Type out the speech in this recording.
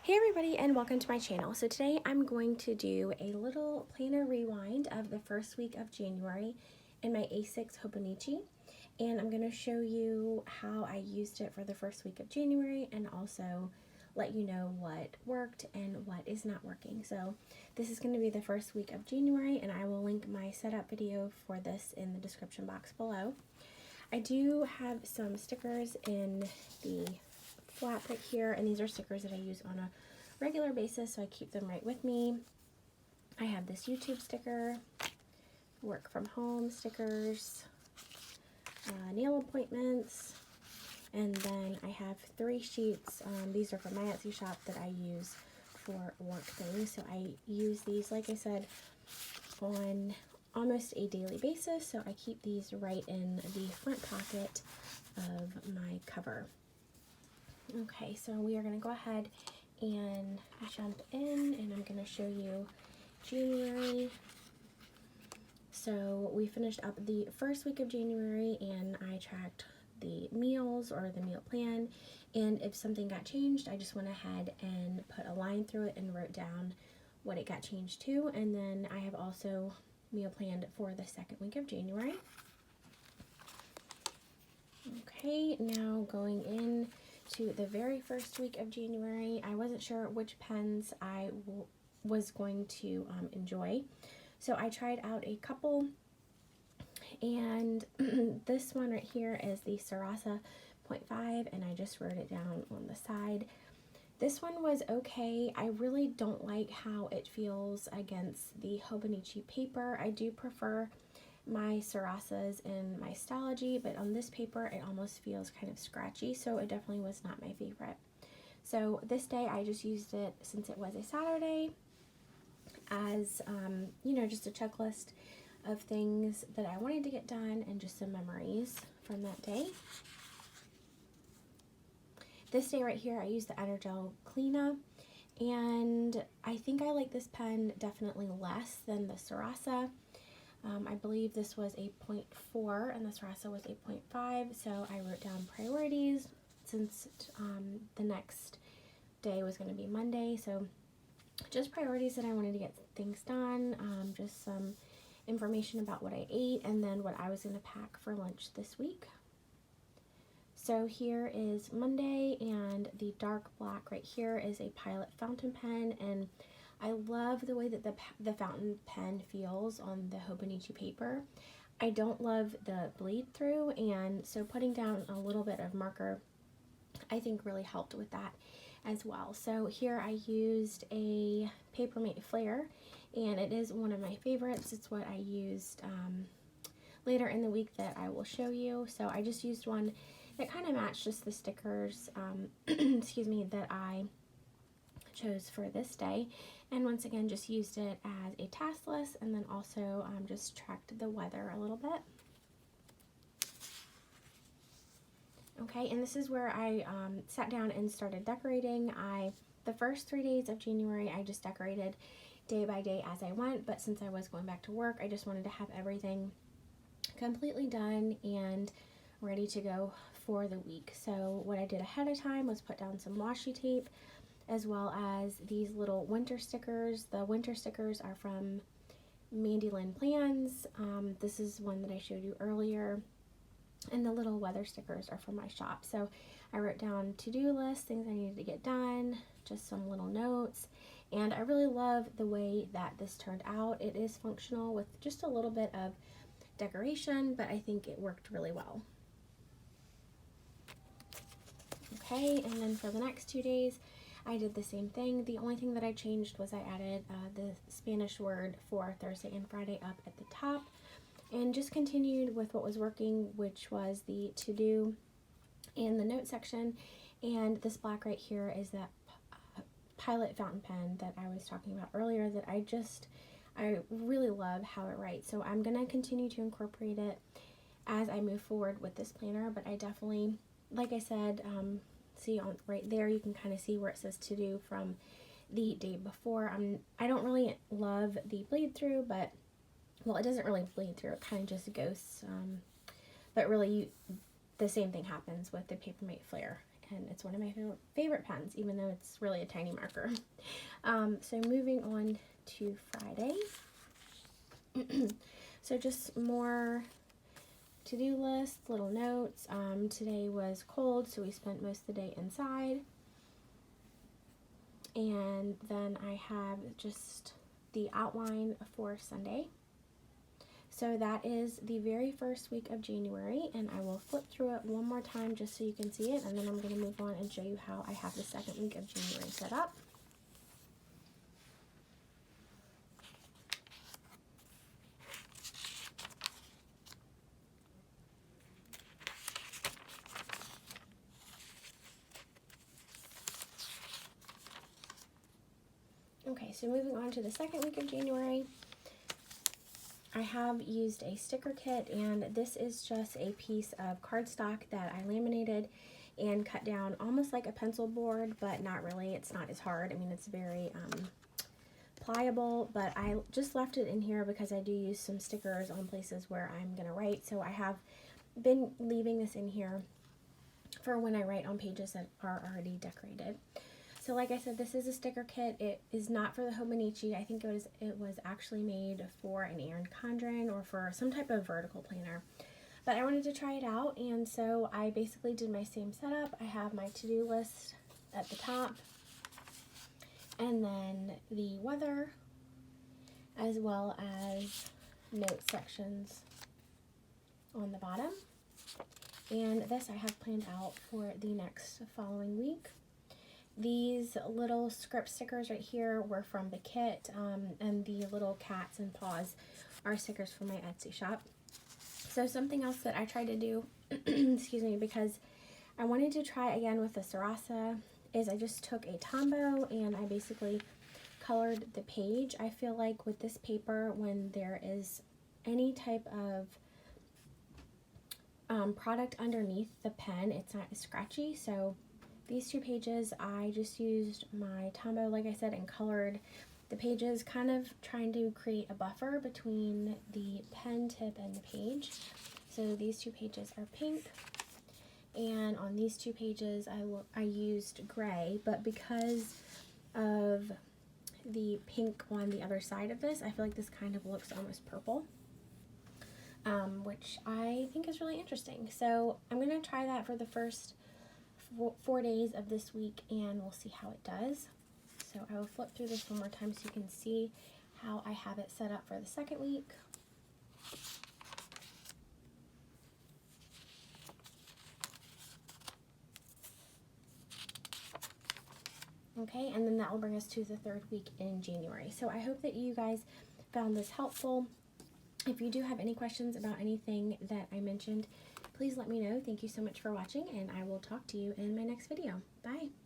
Hey everybody, and welcome to my channel. So today I'm going to do a little planner rewind of the first week of January in my A6 Hobonichi, and I'm going to show you how I used it for the first week of January and also let you know what worked and what is not working. So this is going to be the first week of January, and I will link my setup video for this in the description box below. I do have some stickers in the flap right here, and these are stickers that I use on a regular basis, so I keep them right with me. I have this YouTube sticker, work from home stickers, nail appointments, and then I have 3 sheets. These are from my Etsy shop that I use for work things, so I use these, like I said, on almost a daily basis, so I keep these right in the front pocket of my cover. Okay, so we are going to go ahead and jump in, and I'm going to show you January. So we finished up the first week of January, and I tracked the meals or the meal plan, and if something got changed, I just went ahead and put a line through it and wrote down what it got changed to. And then I have also meal planned for the second week of January. Okay, now going in to the very first week of January, I wasn't sure which pens I was going to enjoy, so I tried out a couple, and this one right here is the Sarasa 0.5, and I just wrote it down on the side. This one was okay. I really don't like how it feels against the Hobonichi paper. I do prefer my Sarasas in my Stylogy, but on this paper it almost feels kind of scratchy, so it definitely was not my favorite. So this day I just used it, since it was a Saturday, as you know, just a checklist of things that I wanted to get done and just some memories from that day. This day right here I used the Energel Cleanup, and I think I like this pen definitely less than the Sarasa. I believe this was a 0.4 and this Sarasa was a 0.5, so I wrote down priorities since the next day was going to be Monday. So just priorities that I wanted to get things done, just some information about what I ate, and then what I was going to pack for lunch this week. So here is Monday, and the dark black right here is a Pilot fountain pen, and I love the way that the fountain pen feels on the Hobonichi paper. I don't love the bleed through, and so putting down a little bit of marker I think really helped with that as well. So here I used a Papermate Flare, and it is one of my favorites. It's what I used later in the week that I will show you. So I just used one that kind of matched just the stickers excuse me, that I chose for this day, and once again just used it as a task list, and then also just tracked the weather a little bit. Okay, and this is where I sat down and started decorating. The first 3 days of January I just decorated day by day as I went, but since I was going back to work, I just wanted to have everything completely done and ready to go for the week. So what I did ahead of time was put down some washi tape, as well as these little winter stickers. The winter stickers are from Mandy Lynn Plans. This is one that I showed you earlier, and the little weather stickers are from my shop. So I wrote down to-do lists, things I needed to get done, just some little notes, and I really love the way that this turned out. It is functional with just a little bit of decoration, but I think it worked really well. Okay, and then for the next 2 days I did the same thing. The only thing that I changed was I added the Spanish word for Thursday and Friday up at the top, and just continued with what was working, which was the to-do and the note section. And this black right here is that Pilot fountain pen that I was talking about earlier, that I really love how it writes. So I'm going to continue to incorporate it as I move forward with this planner, but I definitely, like I said, see on right there, you can kind of see where it says to do from the day before. I don't really love the bleed through, but, well, it doesn't really bleed through, it kind of just ghosts, but really the same thing happens with the Papermate Flare and it's one of my favorite pens, even though it's really a tiny marker. So moving on to Friday. So just more to-do list, little notes. Today was cold, so we spent most of the day inside. And then I have just the outline for Sunday. So that is the very first week of January, and I will flip through it one more time just so you can see it, and then I'm going to move on and show you how I have the second week of January set up. Okay, so moving on to the second week of January, I have used a sticker kit, and this is just a piece of cardstock that I laminated and cut down almost like a pencil board, but not really. It's not as hard. I mean, it's very pliable, but I just left it in here because I do use some stickers on places where I'm going to write, so I have been leaving this in here for when I write on pages that are already decorated. So like I said, this is a sticker kit. It is not for the Hobonichi. I think it was actually made for an Erin Condren or for some type of vertical planner. But I wanted to try it out, and so I basically did my same setup. I have my to-do list at the top, and then the weather, as well as note sections on the bottom. And this I have planned out for the next following week. These little script stickers right here were from the kit, and the little cats and paws are stickers from my Etsy shop. So something else that I tried to do, excuse me, because I wanted to try again with the Sarasa, is I just took a Tombow and I basically colored the page. I feel like with this paper, when there is any type of product underneath the pen, it's not as scratchy. So these two pages, I just used my Tombow, like I said, and colored the pages, kind of trying to create a buffer between the pen tip and the page. So these two pages are pink, and on these two pages I used gray, but because of the pink on the other side of this, I feel like this kind of looks almost purple, which I think is really interesting. So I'm going to try that for the first 4 days of this week, and we'll see how it does. So I will flip through this one more time so you can see how I have it set up for the second week. Okay, and then that will bring us to the third week in January. So I hope that you guys found this helpful. If you do have any questions about anything that I mentioned, please let me know. Thank you so much for watching, and I will talk to you in my next video. Bye!